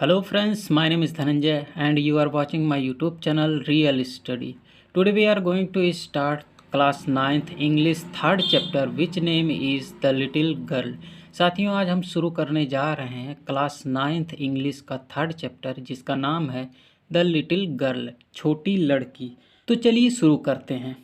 Hello friends, my name is Dhananjay and you are watching my YouTube channel Real Study. Today we are going to start class 9th English third chapter which name is The Little Girl. साथियों आज हम शुरू करने जा रहे हैं class 9th English का third chapter जिसका नाम है द लिटिल गर्ल छोटी लड़की। तो चलिए शुरू करते हैं।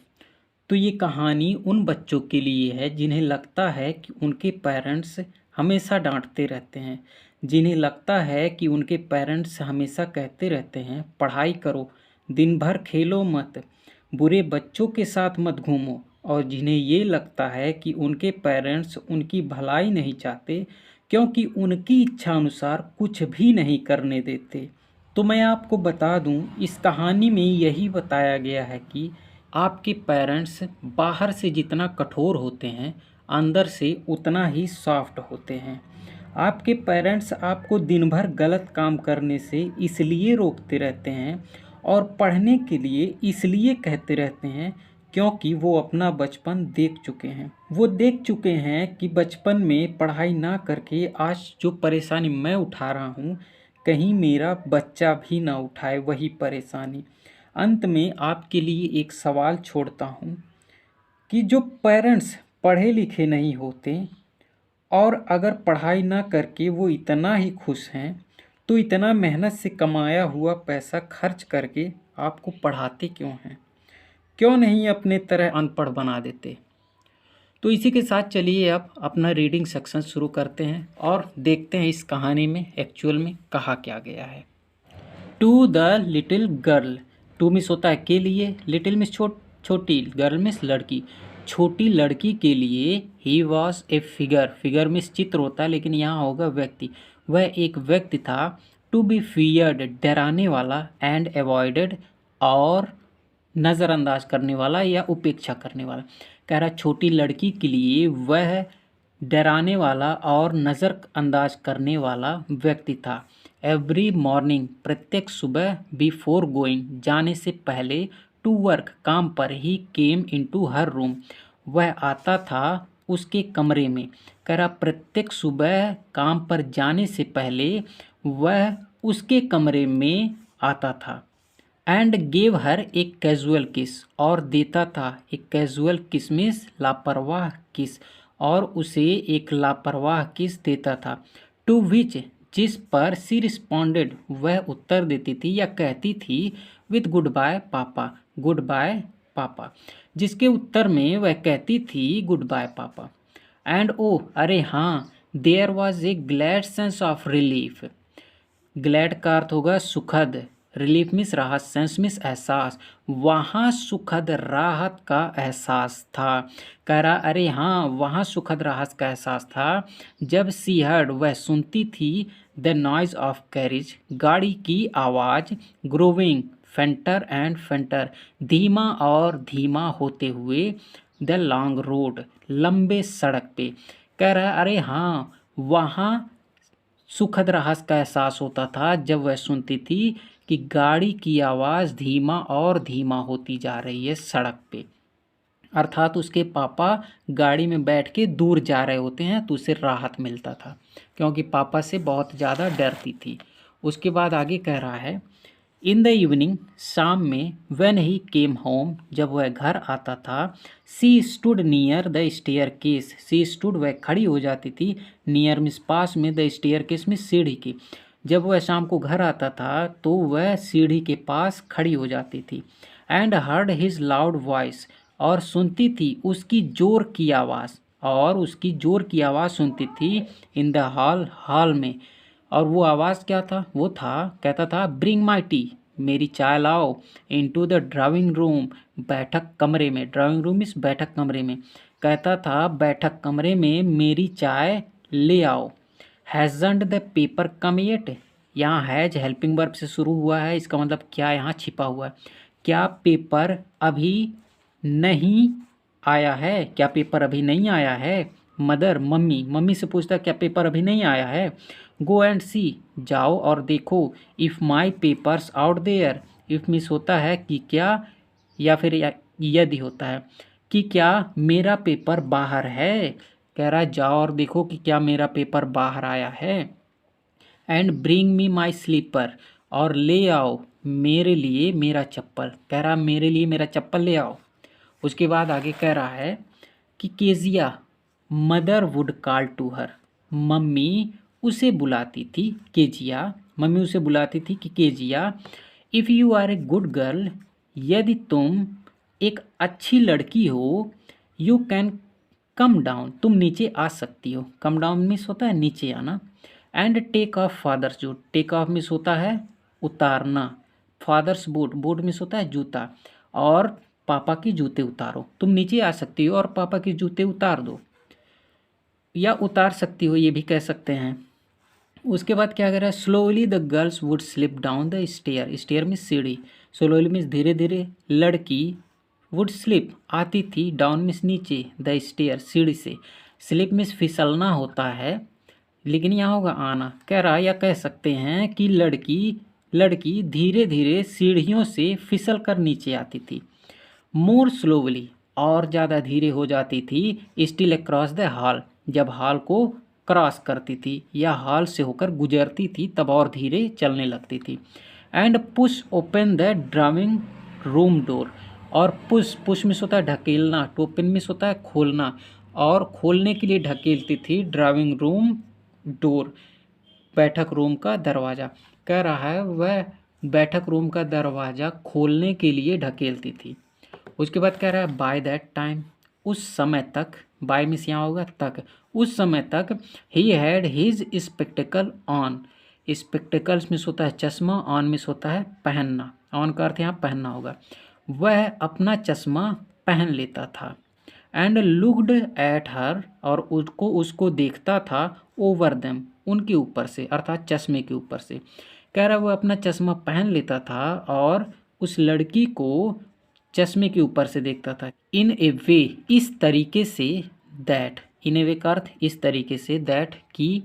तो ये कहानी उन बच्चों के लिए है जिन्हें लगता है कि उनके पेरेंट्स हमेशा डांटते रहते हैं, जिन्हें लगता है कि उनके पेरेंट्स हमेशा कहते रहते हैं पढ़ाई करो, दिन भर खेलो मत, बुरे बच्चों के साथ मत घूमो, और जिन्हें ये लगता है कि उनके पेरेंट्स उनकी भलाई नहीं चाहते क्योंकि उनकी इच्छा अनुसार कुछ भी नहीं करने देते। तो मैं आपको बता दूं, इस कहानी में यही बताया गया है कि आपके पेरेंट्स बाहर से जितना कठोर होते हैं अंदर से उतना ही सॉफ्ट होते हैं। आपके पेरेंट्स आपको दिन भर गलत काम करने से इसलिए रोकते रहते हैं और पढ़ने के लिए इसलिए कहते रहते हैं क्योंकि वो अपना बचपन देख चुके हैं। वो देख चुके हैं कि बचपन में पढ़ाई ना करके आज जो परेशानी मैं उठा रहा हूँ कहीं मेरा बच्चा भी ना उठाए वही परेशानी। अंत में आपके लिए एक सवाल छोड़ता हूँ कि जो पेरेंट्स पढ़े लिखे नहीं होते और अगर पढ़ाई ना करके वो इतना ही खुश हैं तो इतना मेहनत से कमाया हुआ पैसा खर्च करके आपको पढ़ाते क्यों हैं? क्यों नहीं अपने तरह अनपढ़ बना देते? तो इसी के साथ चलिए अब अपना रीडिंग सेक्शन शुरू करते हैं और देखते हैं इस कहानी में एक्चुअल में कहा क्या गया है। To the little girl, to means होता है के लिए, लिटिल मिस छोटी, गर्ल मिस लड़की, छोटी लड़की के लिए he was a figure, figure means चित्र होता है लेकिन यहाँ होगा व्यक्ति, वह एक व्यक्ति था। टू बी फियर्ड डराने वाला, एंड अवॉइडेड और नज़रअंदाज करने वाला या उपेक्षा करने वाला। कह रहा छोटी लड़की के लिए वह डराने वाला और नज़रअंदाज करने वाला व्यक्ति था। एवरी मॉर्निंग प्रत्येक सुबह, बिफोर गोइंग जाने से पहले, टू वर्क काम पर, ही केम इनटू हर रूम वह आता था उसके कमरे में। कह रहा प्रत्येक सुबह काम पर जाने से पहले वह उसके कमरे में आता था। एंड गेव हर एक कैजुअल किस और देता था, एक कैजुअल किस मीन्स लापरवाह किस, और उसे एक लापरवाह किस देता था। टू विच जिस पर सी रिस्पॉन्डेड वह उत्तर देती थी या कहती थी with goodbye papa, goodbye papa, जिसके उत्तर में वह कहती थी goodbye papa. And oh अरे हाँ, there was a glad sense of relief, glad का अर्थ होगा सुखद, रिलीफ मिस राहत, सेंस मिस एहसास, वहाँ सुखद राहत का एहसास था। कह रहा अरे हाँ वहाँ सुखद राहत का एहसास था जब सी हर्ड वह सुनती थी द नॉइज ऑफ कैरिज गाड़ी की आवाज़, ग्रोविंग फेंटर एंड फेंटर धीमा और धीमा होते हुए, द लॉन्ग रोड लंबे सड़क पे। कह रहा अरे हाँ वहाँ सुखद राहत का एहसास होता था जब वह सुनती थी कि गाड़ी की आवाज़ धीमा और धीमा होती जा रही है सड़क पे, अर्थात उसके पापा गाड़ी में बैठ के दूर जा रहे होते हैं तो उसे राहत मिलता था क्योंकि पापा से बहुत ज़्यादा डरती थी। उसके बाद आगे कह रहा है इन द इवनिंग शाम में, व्हेन ही केम होम जब वह घर आता था, she stood near the staircase, she stood वह खड़ी हो जाती थी, नियर मिस पास में, द स्टेयर केस में सीढ़ी की। जब वह शाम को घर आता था तो वह सीढ़ी के पास खड़ी हो जाती थी। And heard his loud voice और सुनती थी उसकी जोर की आवाज़, और उसकी जोर की आवाज़ सुनती थी इन द हॉल, हॉल में। और वो आवाज़ क्या था? वो था, कहता था ब्रिंग माई टी, मेरी चाय लाओ, इनटू द ड्राइंग रूम, बैठक कमरे में, ड्राइंग रूम इस बैठक कमरे में, कहता था बैठक कमरे में मेरी चाय ले आओ। Hasn't the paper come yet, यहाँ हैज हेल्पिंग वर्ब से शुरू हुआ है, इसका मतलब क्या यहाँ छिपा हुआ है, क्या पेपर अभी नहीं आया है, क्या पेपर अभी नहीं आया है। मदर मम्मी, मम्मी से पूछता क्या पेपर अभी नहीं आया है। गो एंड सी जाओ और देखो, if my papers out there, if means होता है कि क्या या फिर यदि होता है कि क्या मेरा पेपर बाहर है। कह रहा है जाओ और देखो कि क्या मेरा पेपर बाहर आया है। And bring me my slipper, और ले आओ मेरे लिए मेरा चप्पल। कह रहा मेरे लिए मेरा चप्पल ले आओ। उसके बाद आगे कह रहा है कि Kezia mother would call to her, मम्मी उसे बुलाती थी। केजिया मम्मी उसे बुलाती थी कि Kezia if you are a good girl, यदि तुम एक अच्छी लड़की हो, यू कैन कम डाउन, तुम नीचे आ सकती हो। कम डाउन मिस होता है नीचे आना। And take off father's boot, take off means होता है उतारना। फादर्स बूट, बूट मिस होता है जूता, और पापा के जूते उतारो। तुम नीचे आ सकती हो और पापा के जूते उतार दो, या उतार सकती हो ये भी कह सकते हैं। उसके बाद क्या कर रहा है, slowly the girls would slip down the stair, stair में सीढ़ी, स्लोली मीन्स धीरे धीरे, लड़की वुड स्लिप आती थी, डाउन मीन्स नीचे, द स्टेयर सीढ़ी से, स्लिप मीन्स फिसलना होता है, लेकिन यहाँ होगा आना। कह रहा या कह सकते हैं कि लड़की धीरे धीरे सीढ़ियों से फिसल कर नीचे आती थी। मोर स्लोवली, और ज़्यादा धीरे हो जाती थी, स्टिल अक्रॉस द हॉल, जब हॉल को क्रॉस करती थी या हॉल से होकर गुजरती थी तब और धीरे चलने लगती थी। And push open the drawing room door, और पुश मिस होता है ढकेलना, टोपन मिस होता है खोलना, और खोलने के लिए ढकेलती थी ड्राइंग रूम डोर, बैठक रूम का दरवाज़ा। कह रहा है वह बैठक रूम का दरवाज़ा खोलने के लिए ढकेलती थी। उसके बाद कह रहा है बाय दैट टाइम, उस समय तक, बाय मिस यहाँ होगा तक, उस समय तक, he had his spectacled on, spectacles miss होता है चश्मा, ऑन मिस होता है पहनना, ऑन का अर्थ यहाँ पहनना होगा, वह अपना चश्मा पहन लेता था। एंड लुक्ड एट हर, और उसको देखता था, ओवर देम, उनके ऊपर से, अर्थात चश्मे के ऊपर से। कह रहा वो अपना चश्मा पहन लेता था और उस लड़की को चश्मे के ऊपर से देखता था। इन ए वे, इस तरीके से, दैट, इन ए वे का अर्थ इस तरीके से, दैट की,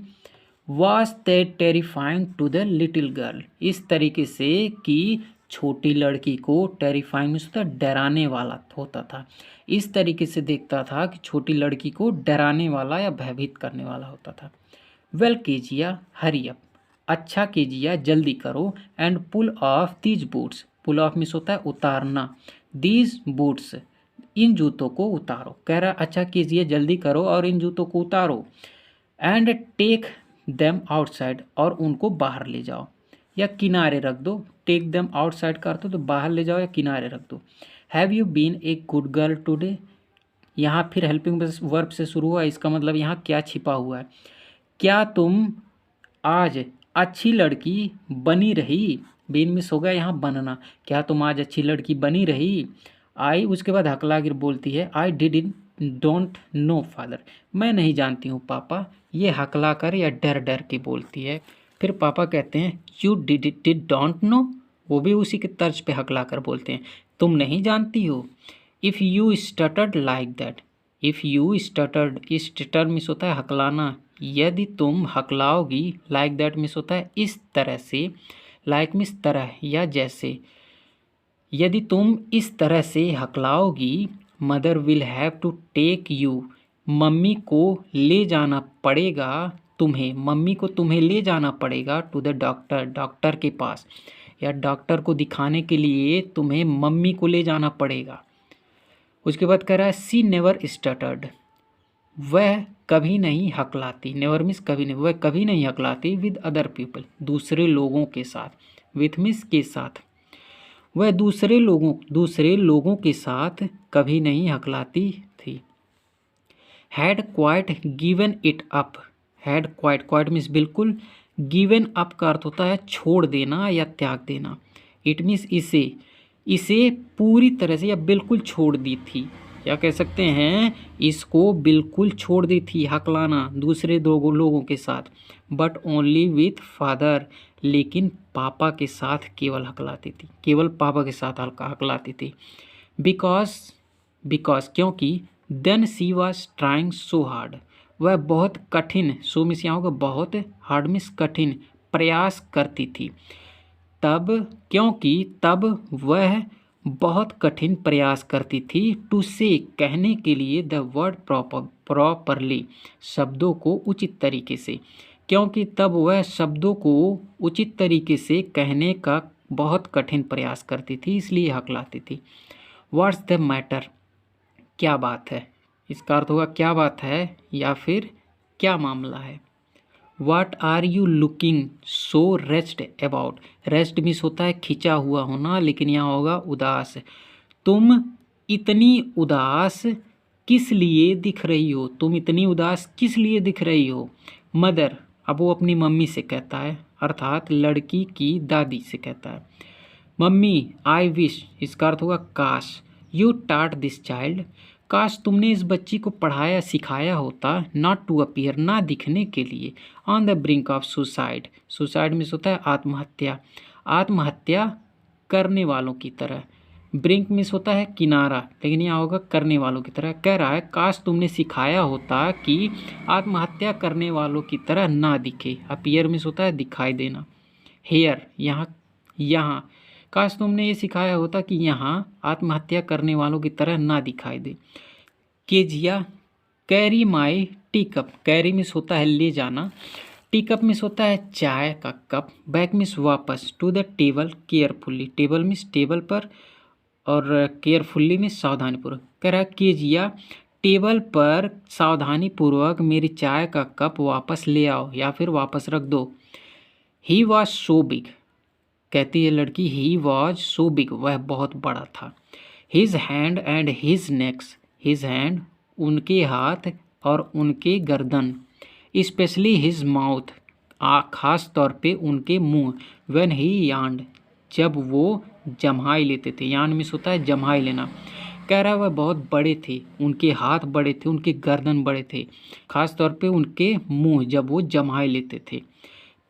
was that terrifying to the little girl, इस तरीके से कि छोटी लड़की को, टेरिफाइंग में डराने वाला होता था, इस तरीके से देखता था कि छोटी लड़की को डराने वाला या भयभीत करने वाला होता था। वेल केजिया हरी अप, अच्छा केजिया जल्दी करो, and pull off these boots, pull off means होता है उतारना, दीज बूट्स, इन जूतों को उतारो। कह रहा अच्छा कीजिए जल्दी करो और इन जूतों को उतारो। एंड टेक देम आउटसाइड, और उनको बाहर ले जाओ या किनारे रख दो। टेक देम आउटसाइड का अर्थ तो बाहर ले जाओ या किनारे रख दो। Have you been a good girl today, यहाँ फिर हेल्पिंग वर्ब से शुरू हुआ, इसका मतलब यहाँ क्या छिपा हुआ है, क्या तुम आज अच्छी लड़की बनी रही। बीन मिस हो गया यहाँ बनना, क्या तुम आज अच्छी लड़की बनी रही। आई, उसके बाद हकला गिर बोलती है I did don't know father, मैं नहीं जानती हूँ पापा, ये हकला कर या डर डर के बोलती है। फिर पापा कहते हैं यू डिड डोंट नो, वो भी उसी के तर्ज पे हकला कर बोलते हैं, तुम नहीं जानती हो। If you stuttered like that, if you stuttered, stutter means होता है हकलाना, यदि तुम हकलाओगी, लाइक दैट मिस होता है इस तरह से, लाइक मिस तरह या जैसे, यदि तुम इस तरह से हकलाओगी, mother will have to take you, mummy को ले जाना पड़ेगा तुम्हें, मम्मी को तुम्हें ले जाना पड़ेगा टू द डॉक्टर, डॉक्टर के पास, या डॉक्टर को दिखाने के लिए तुम्हें मम्मी को ले जाना पड़ेगा। उसके बाद कह रहा है सी नेवर स्टटर्ड, वह कभी नहीं हकलाती, नेवर मिस कभी नहीं, वह कभी नहीं हकलाती, विद अदर पीपल, दूसरे लोगों के साथ, विथ मिस के साथ, वह दूसरे लोगों के साथ कभी नहीं हकलाती थी। Had quite given it up, had quite, quite means बिल्कुल, गिवन अप का अर्थ होता है छोड़ देना या त्याग देना, इट मीन्स इसे पूरी तरह से या बिल्कुल छोड़ दी थी, या कह सकते हैं इसको बिल्कुल छोड़ दी थी हकलाना दूसरे दो लोगों के साथ, बट ओनली विथ फादर, लेकिन पापा के साथ केवल हकलाती थी, केवल पापा के साथ हकलाती थी। बिकॉज क्योंकि then she was trying so hard, वह बहुत कठिन, सो मिस यहाँ होगा बहुत, हार्ड मिस कठिन, प्रयास करती थी, तब क्योंकि तब वह बहुत कठिन प्रयास करती थी, टू से कहने के लिए, द वर्ड प्रॉपरली, शब्दों को उचित तरीके से, क्योंकि तब वह शब्दों को उचित तरीके से कहने का बहुत कठिन प्रयास करती थी, इसलिए हकलाती थी। व्हाट्स द मैटर, क्या बात है। इसका अर्थ होगा क्या बात है या फिर क्या मामला है। What are you looking so rest about. Rest means होता है खिंचा हुआ होना, लेकिन यहाँ होगा उदास। तुम इतनी उदास किस लिए दिख रही हो, तुम इतनी उदास किस लिए दिख रही हो। मदर, अब वो अपनी मम्मी से कहता है, अर्थात लड़की की दादी से कहता है। मम्मी, आई विश, इसका अर्थ होगा काश। यू टाट दिस चाइल्ड, काश तुमने इस बच्ची को पढ़ाया सिखाया होता, नॉट टू अपीयर, ना दिखने के लिए, on the brink of suicide. Suicide means होता है आत्महत्या, आत्महत्या करने वालों की तरह। ब्रिंक मीन्स होता है किनारा, लेकिन यहाँ होगा करने वालों की तरह। कह रहा है काश तुमने सिखाया होता कि आत्महत्या करने वालों की तरह ना दिखे। अपीयर मीन्स होता है दिखाई देना। हेयर, यहाँ काश तुमने ये सिखाया होता कि यहाँ आत्महत्या करने वालों की तरह ना दिखाई दे। Kezia, carry my tea cup, carry means होता है ले जाना, टी कप मिस होता है चाय का कप, बैक मिस वापस, to the table carefully, table means table पर, और केयरफुल्ली मिस सावधानीपूर्वक। कह रहा है केजिया टेबल पर सावधानीपूर्वक मेरी चाय का कप वापस ले आओ या फिर वापस रख दो। ही वॉज सो बिग, कहती है लड़की, ही वॉज सो बिग, वह बहुत बड़ा था। His hand and his next, his hand उनके हाथ और उनके गर्दन, स्पेशली हिज माउथ खास तौर पे उनके मुंह, व्हेन ही यार्नड, जब वो जम्हाई लेते थे। यार्न मिस होता है जम्हाई लेना। कह रहा है वह बहुत बड़े थे, उनके हाथ बड़े थे, उनके गर्दन बड़े थे, खास तौर पे उनके मुंह जब वो जम्हाई लेते थे।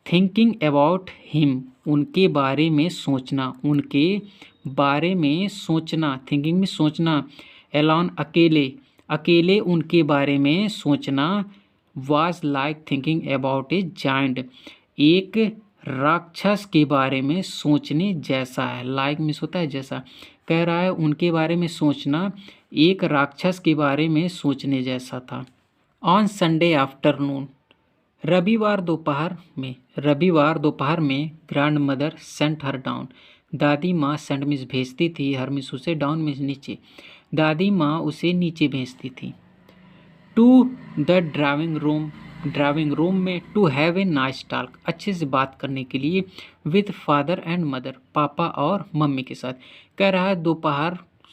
थिंकिंग अबाउट हिम, उनके बारे में सोचना, उनके बारे में सोचना, थिंकिंग में सोचना। एलॉन, अकेले, अकेले उनके बारे में सोचना। Was like thinking about A giant, एक राक्षस के बारे में सोचने जैसा है। लाइक मिस होता है जैसा। कह रहा है उनके बारे में सोचना एक राक्षस के बारे में सोचने जैसा था। ऑन संडे आफ्टरनून, रविवार दोपहर में grandmother sent her down, दादी माँ सेंट मिस भेजती थी, हर मिस उसे, डाउन मिस नीचे, दादी माँ उसे नीचे भेजती थी। टू द ड्राइविंग रूम में, to have a nice talk, अच्छे से बात करने के लिए, विद फादर एंड मदर, पापा और मम्मी के साथ। कह रहा है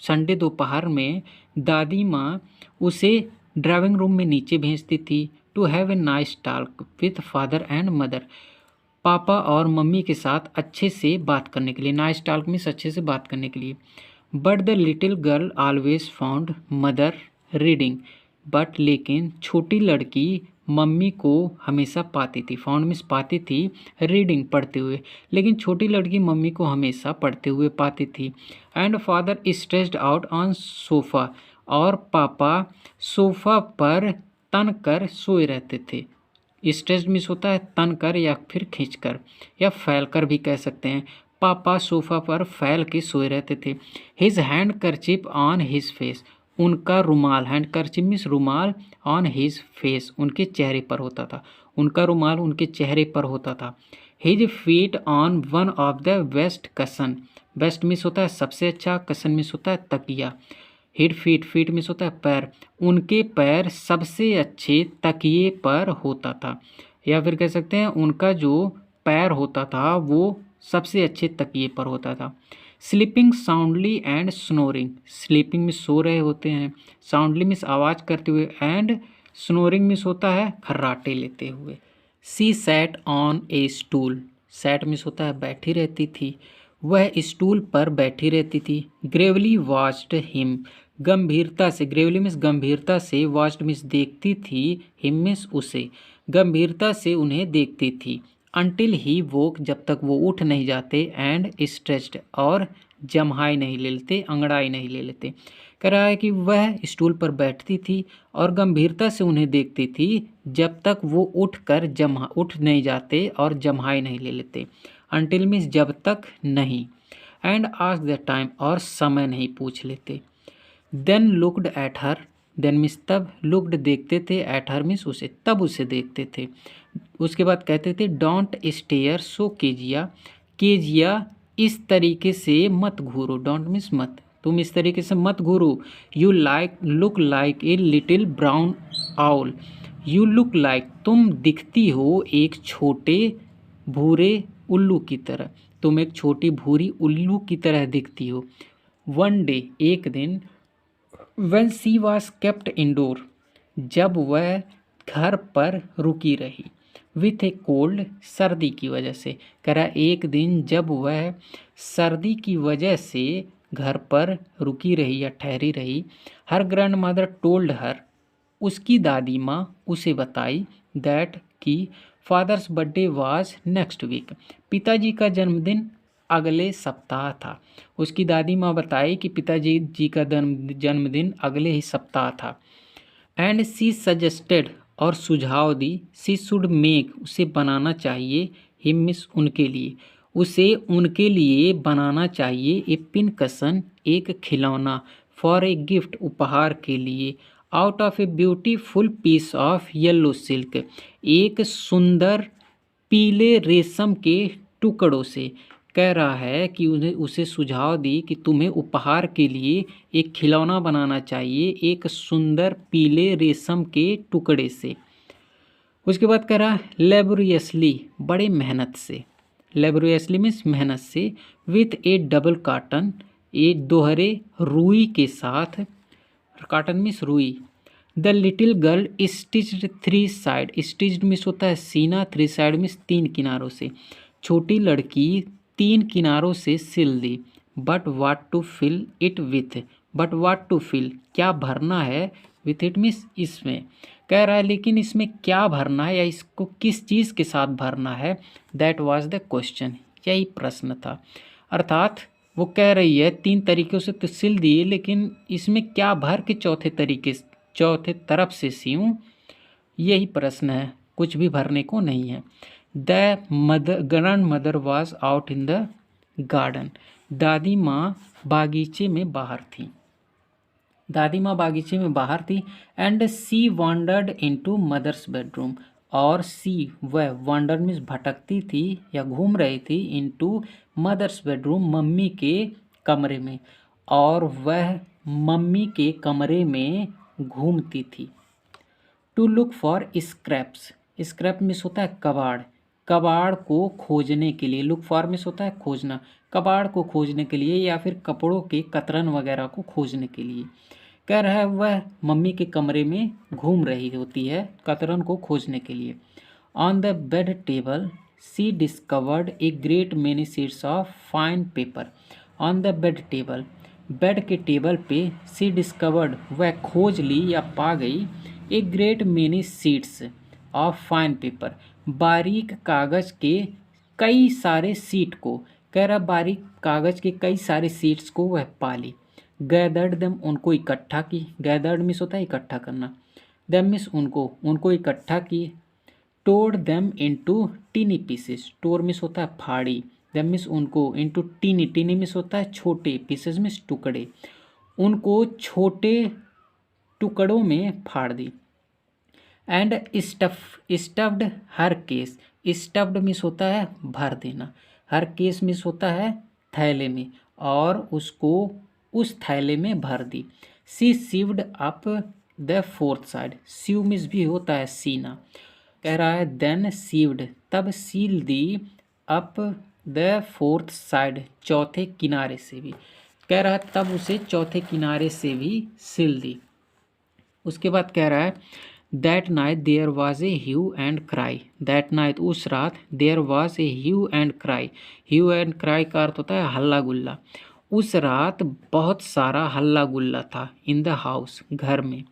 संडे दोपहर में दादी माँ उसे ड्राइविंग रूम में नीचे भेजती थी, to have a nice talk with father and mother, पापा और मम्मी के साथ अच्छे से बात करने के लिए। नाइस टॉक मीन्स अच्छे से बात करने के लिए। But the little girl always found mother reading, but लेकिन छोटी लड़की मम्मी को हमेशा पाती थी, फाउंड मीन्स पाती थी, रीडिंग पढ़ते हुए, लेकिन छोटी लड़की मम्मी को हमेशा पढ़ते हुए पाती थी। And father stretched out on sofa, और पापा सोफ़ा पर तन कर सोए रहते थे। स्ट्रेच्ड मीन्स होता है तन कर या फिर खींच कर या फैल कर भी कह सकते हैं। पापा सोफ़ा पर फैल के सोए रहते थे। His handkerchief on his face, उनका रुमाल, हैंड करचिप मीन्स रुमाल, ऑन हिज फेस उनके चेहरे पर होता था, उनका रुमाल उनके चेहरे पर होता था। His feet on one of the best कसन, बेस्ट मीन्स होता है सबसे अच्छा, कसन मीन्स होता है तकिया। हिड फीट, फीट मीन्स होता है पैर, उनके पैर सबसे अच्छे तकिए पर होता था, या फिर कह सकते हैं उनका जो पैर होता था वो सबसे अच्छे तकिए पर होता था। Sleeping soundly and snoring, sleeping में सो रहे होते हैं, साउंडली मीन्स आवाज़ करते हुए, एंड स्नोरिंग मीन्स होता है खर्राटे लेते हुए। She sat on a stool, sat means होता है बैठी रहती थी, वह स्टूल पर बैठी रहती थी। ग्रेवली वॉच्ड हिम, गंभीरता से, ग्रेवली मीन्स गंभीरता से, वॉच्ड मीन्स देखती थी, हिम मीन्स उसे, गंभीरता से उन्हें देखती थी। अनटिल ही वोक, जब तक वो उठ नहीं जाते, एंड स्ट्रेच्ड, और जम्हाई नहीं ले लेते, अंगड़ाई नहीं ले लेते। कह रहा है कि वह स्टूल पर बैठती थी और गंभीरता से उन्हें देखती थी जब तक वो उठ नहीं जाते और जम्हाई नहीं ले लेते। अनटिल मीन्स जब तक नहीं, एंड आस्क द टाइम, और समय नहीं पूछ लेते। Then looked at her, then means तब, लुक्ड देखते थे, एट हर मीन्स उसे, तब उसे देखते थे। उसके बाद कहते थे don't stare so Kezia, Kezia इस तरीके से मत घूरो, डोंट मीन्स मत, तुम इस तरीके से मत घूरो। You like look like a little brown owl, you look like तुम दिखती हो एक छोटे भूरे उल्लू की तरह, तुम एक छोटी भूरी उल्लू की तरह दिखती हो। वन डे एक दिन, when she was kept indoor, जब वह घर पर रुकी रही, विथ ए कोल्ड सर्दी की वजह से, कह रहा एक दिन जब वह सर्दी की वजह से घर पर रुकी रही या ठहरी रही, her grandmother told her, उसकी दादी माँ उसे बताई, दैट कि father's birthday was next week, पिताजी का जन्मदिन अगले सप्ताह था। उसकी दादी माँ बताई कि पिताजी जी का जन्मदिन अगले ही सप्ताह था। एंड सी सजेस्टेड, और सुझाव दी, सी शुड मेक, उसे बनाना चाहिए, हिम मिस उनके लिए, उसे उनके लिए बनाना चाहिए, ए पिन कसन एक खिलौना, फॉर ए गिफ्ट उपहार के लिए, out of a beautiful piece of yellow silk, एक सुंदर पीले रेशम के टुकड़ों से। कह रहा है कि उन्हें उसे सुझाव दी कि तुम्हें उपहार के लिए एक खिलौना बनाना चाहिए एक सुंदर पीले रेशम के टुकड़े से। उसके बाद कह रहा है लेबोरियसली, बड़े मेहनत से, लेबोरियसली मीन्स मेहनत से, विथ ए डबल कॉटन, एक दोहरे रुई के साथ, कॉटन मीन्स रुई। The little girl stitched three side, stitched means होता है सीना, थ्री साइड मीन्स तीन किनारों से, छोटी लड़की तीन किनारों से सिल दी। But what to fill it with, but what to fill, क्या भरना है, विथ इट मीन्स इसमें, कह रहा है लेकिन इसमें क्या भरना है या इसको किस चीज़ के साथ भरना है, दैट वाज द क्वेश्चन, यही प्रश्न था। अर्थात वो कह रही है तीन तरीक़ों से तो सिल दिए, लेकिन इसमें क्या भर के चौथे तरफ से सियूं, यही प्रश्न है, कुछ भी भरने को नहीं है। The grand mother was out in the garden, दादी माँ बागीचे में बाहर थी, दादी माँ बागीचे में बाहर थी। And she wandered into mother's bedroom, और सी वह, वॉन्डर मीन्स भटकती थी या घूम रही थी, इनटू मदर्स बेडरूम, मम्मी के कमरे में, और वह मम्मी के कमरे में घूमती थी। To look for scraps, scrap means होता है कबाड़, कबाड़ को खोजने के लिए, लुक फॉर मीन्स होता है खोजना, कबाड़ को खोजने के लिए या फिर कपड़ों के कतरन वगैरह को खोजने के लिए। कह रहा है वह मम्मी के कमरे में घूम रही होती है कतरन को खोजने के लिए। On the bed table she discovered a great many sheets of fine paper, on the bed table, bed के टेबल पे, सी डिस्कवर्ड वह खोज ली या पा गई, a great many sheets of fine paper, बारीक कागज़ के कई सारे सीट को, कह रहा बारीक कागज़ के कई सारे सीट्स को वह पा ली। गैदर्ड दम, उनको इकट्ठा की, गैदर्ड मिस होता है इकट्ठा करना, दम मिस उनको इकट्ठा की। Tore them into tiny pieces, tore means होता है फाड़ी, दम मिस उनको, इनटू टीनी, टीनी मिस होता है छोटे, पीसेस मिस टुकड़े, उनको छोटे टुकड़ों में फाड़ दी। And stuffed her case, stuffed means होता है भर देना, हर केस मिस होता है थैले में, और उसको उस थैले में भर दी। She sewed up the fourth side, sew means भी होता है सीना, कह रहा है देन सीव्ड, तब सील दी, अप द फोर्थ साइड, चौथे किनारे से भी, कह रहा है तब उसे चौथे किनारे से भी सिल दी। उसके बाद कह रहा है that night there was a hue and cry, that night उस रात, there was a hue and cry, hue and cry का अर्थ होता है हल्ला गुल्ला, उस रात बहुत सारा हल्ला गुल्ला था, इन द हाउस, घर में,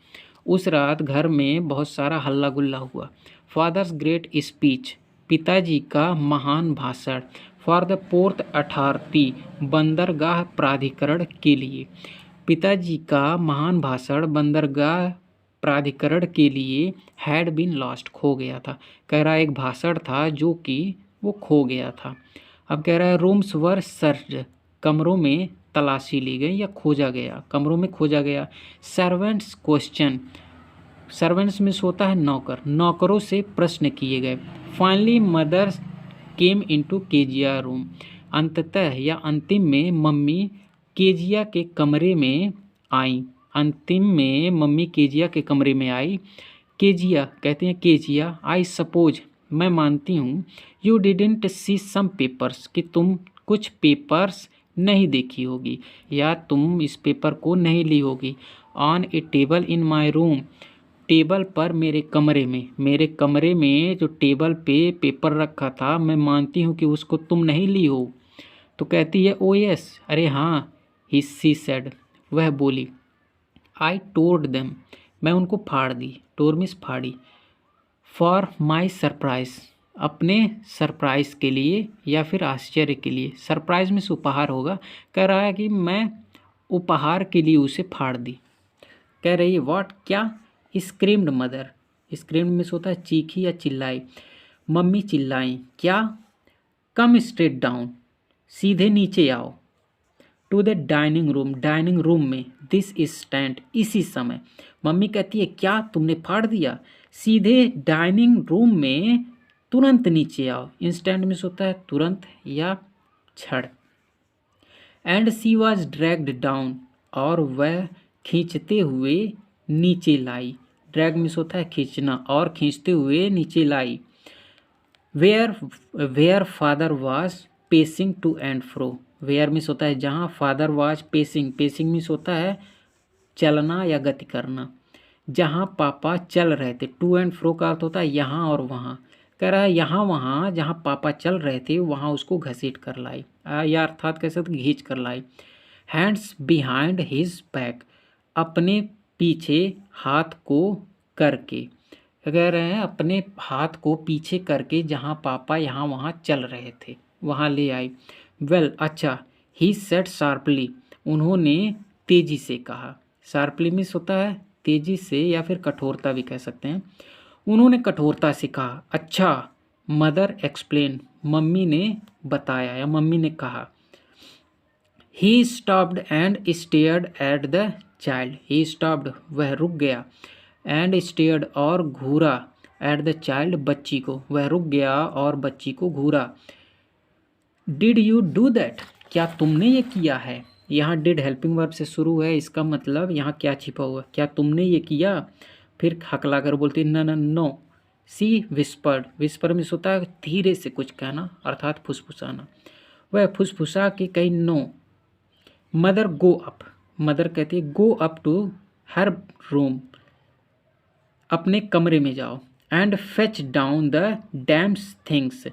उस रात घर में बहुत सारा हल्ला गुल्ला हुआ। फादर्स ग्रेट स्पीच, पिताजी का महान भाषण, फॉर द फोर्थ अथॉरिटी, बंदरगाह प्राधिकरण के लिए, पिताजी का महान भाषण बंदरगाह प्राधिकरण के लिए हैड बीन लॉस्ट, खो गया था, कह रहा है एक भाषण था जो कि वो खो गया था। अब कह रहा है रूम्स वर सर्च्ड, कमरों में तलाशी ली गई या खोजा गया, कमरों में खोजा गया। सर्वेंट्स क्वेश्चन, सर्वेंट्स में होता है नौकर, नौकरों से प्रश्न किए गए। Finally mother came into Kezia room, अंततः या अंतिम में मम्मी केजिया के कमरे में आई, अंतिम में मम्मी केजिया के कमरे में आई। केजिया कहते हैं केजिया, आई सपोज मैं मानती हूँ, you didn't see some papers कि तुम कुछ पेपर्स नहीं देखी होगी या तुम इस पेपर को नहीं ली होगी। On A table in my room, table पर मेरे कमरे में जो टेबल पे पेपर रखा था, मैं मानती हूँ कि उसको तुम नहीं ली हो। तो कहती है ओ यस, अरे हाँ, शी सेड, वह बोली। आई टोर्ड देम, मैं उनको फाड़ दी, टोर मीन्स फाड़ी। फॉर माई सरप्राइज, अपने सरप्राइज के लिए या फिर आश्चर्य के लिए, सरप्राइज मीन्स उपहार होगा। कह रहा है कि मैं उपहार के लिए उसे फाड़ दी। कह रही है व्हाट, क्या, स्क्रीम्ड मदर, स्क्रीम्ड मीन्स होता है चीखी या चिल्लाई, मम्मी चिल्लाई, क्या, कम स्ट्रेट डाउन, सीधे नीचे आओ, to the dining room, dining room में, दिस इंस्टेंट, इसी समय। मम्मी कहती है क्या तुमने फाड़ दिया, सीधे डाइनिंग रूम में तुरंत नीचे आओ। इंस्टेंट में होता है तुरंत या क्षण। And she was dragged down, और वह खींचते हुए नीचे लाई। ड्रैग में होता है खींचना, और खींचते हुए नीचे लाई। Where father was pacing to and fro, where means होता है जहाँ, father was pacing, pacing means होता है चलना या गति करना, जहाँ पापा चल रहे थे। टू एंड फ्रो का अर्थ होता है यहाँ और वहाँ। कह रहा है यहाँ वहाँ जहाँ पापा चल रहे थे वहाँ उसको घसीट कर लाई, या अर्थात कह सकते घींच कर लाई। हैंड्स बिहाइंड हिज बैक, अपने पीछे हाथ को करके, कह रहे हैं अपने हाथ को पीछे करके जहाँ पापा यहाँ वहाँ चल रहे थे वहाँ ले आई। वेल, अच्छा, ही सेड शार्पली, उन्होंने तेजी से कहा। शार्पली मीन्स होता है तेजी से या फिर कठोरता भी कह सकते हैं। उन्होंने कठोरता से कहा। अच्छा, मदर एक्सप्लेन, मम्मी ने बताया या मम्मी ने कहा। He stopped and stared at the child, he stopped वह रुक गया, एंड स्टेयर्ड और घूरा, एट द चाइल्ड बच्ची को, वह रुक गया और बच्ची को घूरा। डिड यू डू दैट, क्या तुमने ये किया है। यहाँ डिड हेल्पिंग वर्ब से शुरू है, इसका मतलब यहाँ क्या छिपा हुआ, क्या तुमने ये किया। फिर हकला कर बोलती न न नो। सी विस्पर्ड, विस्पर में होता है धीरे से कुछ कहना अर्थात फुसफुसाना, वह फुसफुसा के कही no. Mother go up, mother कहती है go up to her room, अपने कमरे में जाओ। And fetch down the damns things,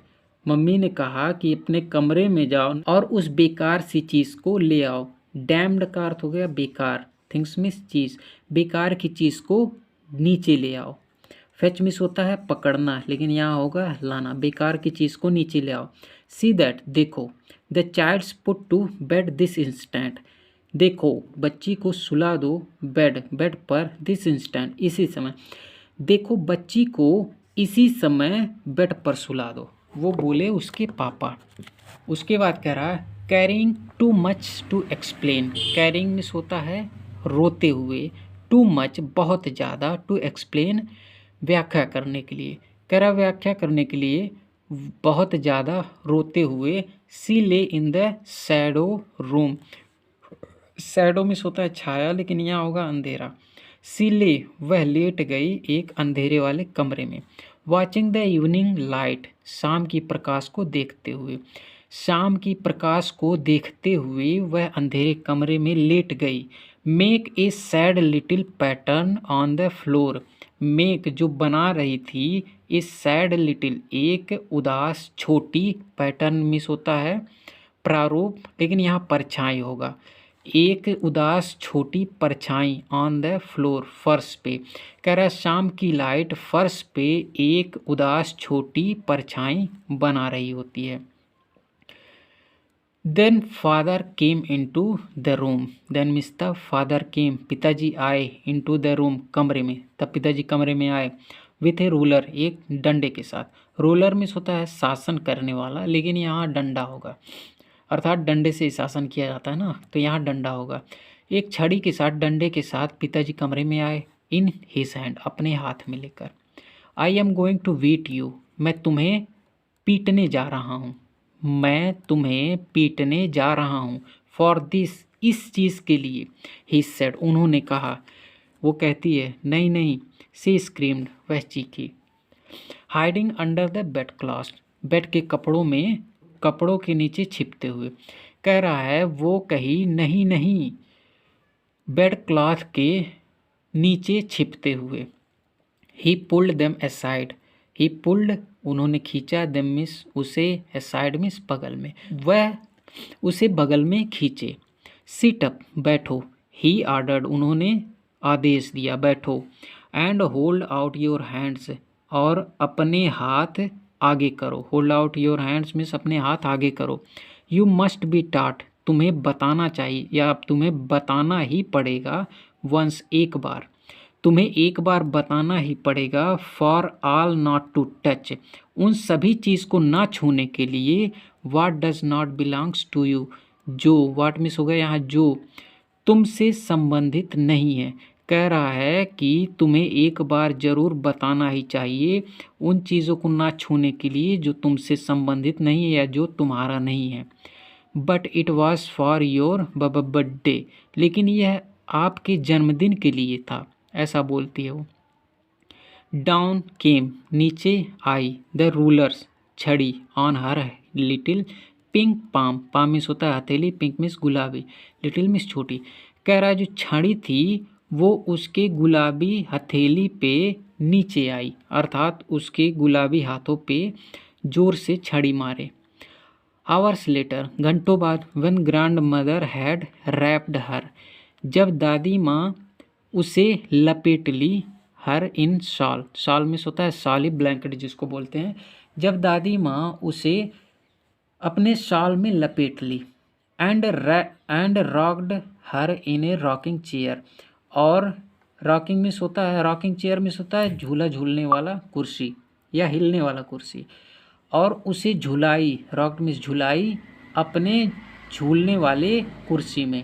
मम्मी ने कहा कि अपने कमरे में जाओ और उस बेकार सी चीज़ को ले आओ। डैम्ड का अर्थ हो गया बेकार, थिंग्स मीन्स चीज़, बेकार की चीज़ को नीचे ले आओ। फेच मिस होता है पकड़ना, लेकिन यहाँ होगा लाना, बेकार की चीज़ को नीचे ले आओ। सी दैट, देखो, the child's put to bed this instant, देखो बच्ची को सुला दो बेड, बेड पर, दिस इंस्टेंट, इसी समय। देखो बच्ची को इसी समय बेड पर सुला दो, वो बोले उसके पापा। उसके बाद कह रहा है crying too much to explain, crying means होता है रोते हुए, टू मच बहुत ज़्यादा, टू एक्सप्लेन व्याख्या करने के लिए, कह रहा व्याख्या करने के लिए बहुत ज़्यादा रोते हुए। सी ले in the shadow room, shadow miss होता है छाया, लेकिन यहाँ होगा अंधेरा। सी ले, वह लेट गई एक अंधेरे वाले कमरे में। वॉचिंग द इवनिंग लाइट, शाम की प्रकाश को देखते हुए, शाम की प्रकाश को देखते हुए वह अंधेरे कमरे में लेट गई। Make a sad little pattern on the floor, make जो बना रही थी, ए सैड लिटिल एक उदास छोटी, पैटर्न मिस होता है प्रारूप, लेकिन यहाँ परछाई होगा, एक उदास छोटी परछाई ऑन द फ्लोर, फर्श पे। कह रहा है शाम की लाइट फर्श पे एक उदास छोटी परछाई बना रही होती है। Then father came into the room, then means the father came, पिताजी आए, इनटू द रूम, कमरे में, तब पिताजी कमरे में आए। विथ ए रूलर, एक डंडे के साथ। रूलर मिस होता है शासन करने वाला, लेकिन यहाँ डंडा होगा। अर्थात डंडे से शासन किया जाता है ना, तो यहाँ डंडा होगा। एक छड़ी के साथ डंडे के साथ पिताजी कमरे में आए, इन हिज हैंड, अपने हाथ में लेकर। I am going to beat you, मैं तुम्हें पीटने जा रहा हूँ, मैं तुम्हें पीटने जा रहा हूँ। फॉर दिस, इस चीज़ के लिए। ही सेड, उन्होंने कहा। वो कहती है नहीं नहीं। सी स्क्रीम्ड, वह चीखी। Hiding under the bed cloth, bed के कपड़ों में, कपड़ों के नीचे छिपते हुए। कह रहा है वो कही नहीं नहीं, बेड क्लॉथ के नीचे छिपते हुए। ही पुल्ड देम असाइड, ही पुल्ड, उन्होंने खींचा, देम मिस, उसे, असाइड मिस, बगल में, वह उसे बगल में खींचे। सिट अप, बैठो। ही आर्डर्ड, उन्होंने आदेश दिया, बैठो। And hold out your hands, और अपने हाथ आगे करो। Hold out your hands means अपने हाथ आगे करो। यू मस्ट बी टाट, तुम्हें बताना चाहिए या तुम्हें बताना ही पड़ेगा। वंस, एक बार, तुम्हें एक बार बताना ही पड़ेगा। For all not to touch, उन सभी चीज़ को ना छूने के लिए। What does not belongs to you, जो, वाट मिस हो गया यहाँ, जो तुमसे संबंधित नहीं है। कह रहा है कि तुम्हें एक बार ज़रूर बताना ही चाहिए उन चीज़ों को ना छूने के लिए जो तुमसे संबंधित नहीं है या जो तुम्हारा नहीं है। But it was for your birthday, लेकिन यह आपके जन्मदिन के लिए था, ऐसा बोलती है वो। डाउन केम, नीचे आई, द रूलर्स, छड़ी, on her little pink palm, palm miss होता है हथेली, पिंक मिस गुलाबी, लिटिल मिस छोटी। कह रहा है जो छड़ी थी वो उसके गुलाबी हथेली पे नीचे आई, अर्थात उसके गुलाबी हाथों पे जोर से छड़ी मारे। आवर्स लेटर, घंटों बाद, when grandmother had wrapped her, जब दादी माँ उसे लपेट ली, her in shawl, shawl means होता है शॉली, ब्लैंकेट जिसको बोलते हैं। जब दादी माँ उसे अपने शॉल में लपेट ली। And rocked her in a rocking chair, और रॉकिंग मिस होता है, रॉकिंग चेयर मिस होता है झूला झूलने वाला कुर्सी या हिलने वाला कुर्सी, और उसे झुलाई, रॉक्ड मिस झुलाई, अपने झूलने वाले कुर्सी में।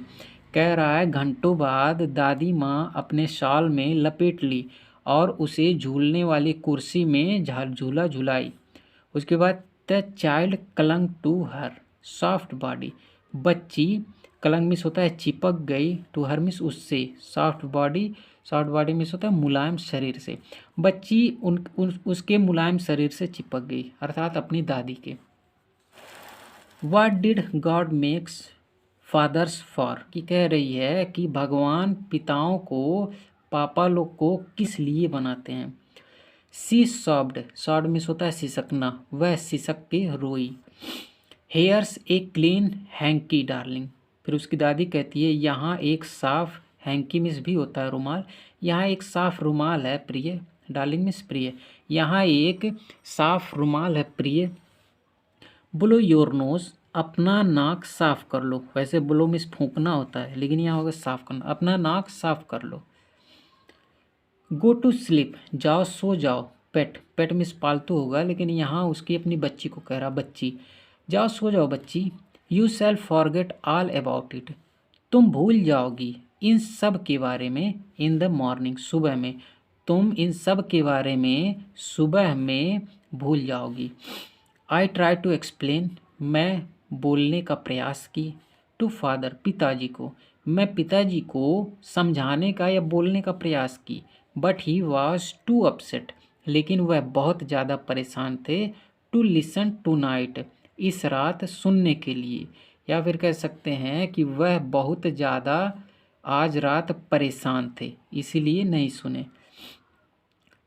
कह रहा है घंटों बाद दादी माँ अपने शॉल में लपेट ली और उसे झूलने वाली कुर्सी में झूला झुलाई। उसके बाद the child clung to her soft body, बच्ची, क्लंग मिस होता है चिपक गई, टू हर मिस उससे, सॉफ्ट बॉडी मिस होता है मुलायम शरीर से। बच्ची उसके मुलायम शरीर से चिपक गई, अर्थात अपनी दादी के। What did God makes fathers for, की कह रही है कि भगवान पिताओं को, पापा लोग को किस लिए बनाते हैं। सी सॉब्ड, सॉब्ड मिस होता है सिसकना, वह सिसक के रोई। Hairs a clean hanky darling, फिर उसकी दादी कहती है यहाँ एक साफ, हैंकी मिस भी होता है रुमाल, यहाँ एक साफ रुमाल है प्रिय, डार्लिंग मिस प्रिय, यहाँ एक साफ रुमाल है प्रिय। ब्लो योर नोज, अपना नाक साफ कर लो, वैसे ब्लो मिस फूंकना होता है लेकिन यहाँ होगा साफ करना, अपना नाक साफ कर लो। गो टू स्लीप, जाओ सो जाओ। पेट, पेट मिस पालतू होगा लेकिन यहाँ उसकी अपनी बच्ची को कह रहा, बच्ची, जाओ सो जाओ बच्ची। You shall forget all about it, तुम भूल जाओगी इन सब के बारे में। इन द मॉर्निंग, सुबह में, तुम इन सब के बारे में सुबह में भूल जाओगी। आई ट्राई टू एक्सप्लेन, मैं बोलने का प्रयास की। टू फादर, पिताजी को, मैं पिताजी को समझाने का या बोलने का प्रयास की। But he was too upset, लेकिन वह बहुत ज़्यादा परेशान थे। टू लिसन टू नाइट, इस रात सुनने के लिए, या फिर कह सकते हैं कि वह बहुत ज़्यादा आज रात परेशान थे इसीलिए नहीं सुने।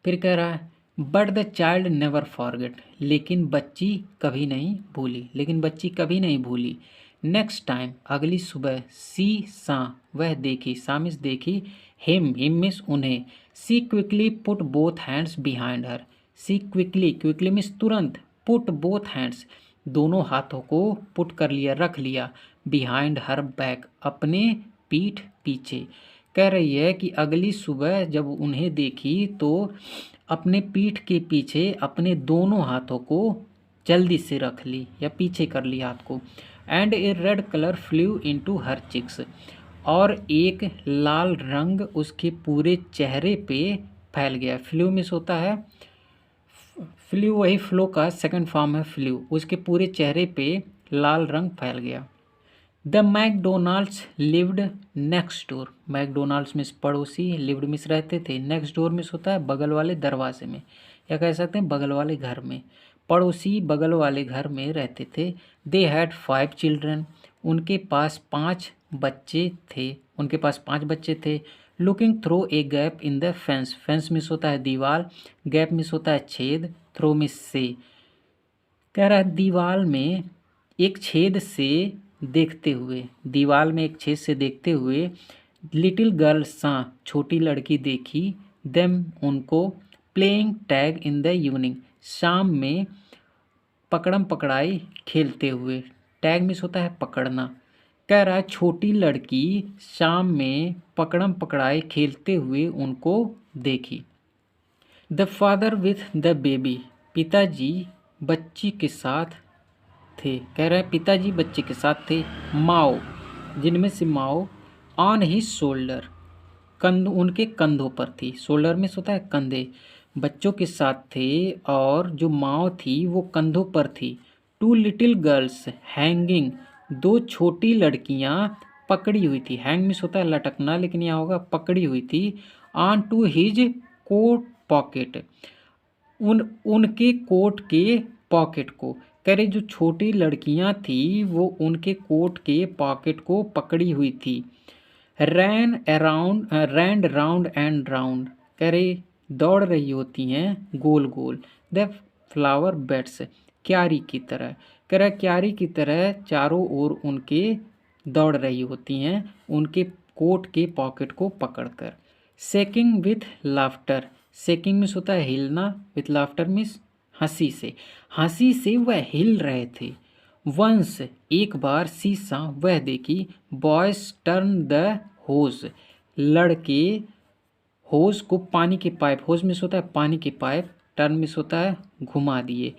फिर कह रहा है but the child never forget, लेकिन बच्ची कभी नहीं भूली, लेकिन बच्ची कभी नहीं भूली। नेक्स्ट टाइम, अगली सुबह, सी सा, वह देखी, सा मिस देखी, हिम मिस उन्हें। She quickly put both hands behind her, she quickly, quickly means तुरंत, पुट बोथ हैंड्स, दोनों हाथों को पुट कर लिया, रख लिया, बिहाइंड हर बैक, अपने पीठ पीछे। कह रही है कि अगली सुबह जब उन्हें देखी तो अपने पीठ के पीछे अपने दोनों हाथों को जल्दी से रख ली या पीछे कर ली हाथ को। And a red colour flew into her cheeks, और एक लाल रंग उसके पूरे चेहरे पे फैल गया। फ्लू मिस होता है, फ्लू वही फ्लो का सेकंड फॉर्म है फ्लू, उसके पूरे चेहरे पे लाल रंग फैल गया। The McDonald's lived next door, McDonald's miss पड़ोसी, लिव्ड मिस रहते थे, नेक्स्ट डोर मिस होता है बगल वाले दरवाजे में, या कह सकते हैं बगल वाले घर में, पड़ोसी बगल वाले घर में रहते थे। दे हैड 5 चिल्ड्रन, उनके पास 5 बच्चे थे, उनके पास 5 बच्चे थे। Looking through a gap in the fence, fence means होता है दीवार, गैप मिस होता है छेद, थ्रो मिस से। कह रहा है दीवार में एक छेद से देखते हुए, दीवार में एक छेद से देखते हुए, लिटिल गर्ल सा, छोटी लड़की देखी, देम उनको, playing tag in the evening, शाम में पकड़म पकड़ाई खेलते हुए, टैग मिस होता है पकड़ना। कह रहा है छोटी लड़की शाम में पकड़म पकड़ाई खेलते हुए उनको देखी। The father with the baby, पिताजी बच्ची के साथ थे, कह रहे हैं पिताजी बच्चे के साथ थे। माओ, जिनमें से माओ, ऑन ही शोल्डर, कंध उनके कंधों पर थी, शोल्डर में होता है कंधे, बच्चों के साथ थे, और जो माओ थी वो कंधों पर थी। 2 लिटिल गर्ल्स हैंगिंग, 2 छोटी लड़कियां पकड़ी हुई थी, हैंग मिस होता है लटकना, लेकिन यहाँ होगा पकड़ी हुई थी। On to his coat pocket, उनके कोट के पॉकेट को, कह रहे जो छोटी लड़कियां थी वो उनके कोट के पॉकेट को पकड़ी हुई थी। रैन राउंड एंड राउंड, कह रहे दौड़ रही होती हैं गोल गोल। द फ्लावर बेड्स, क्यारी की तरह, कह रहा क्यारी की तरह चारों ओर उनके दौड़ रही होती हैं उनके कोट के पॉकेट को पकड़कर। Shaking with laughter, shaking miss होता है हिलना, विथ लाफ्टर मिस हंसी से वह हिल रहे थे। वंस, एक बार, शीशा वह देखी, बॉयज टर्न द होज, लड़के होज को, पानी के पाइप, होज मिस होता है पानी के पाइप, टर्न मिस होता है घुमा दिए।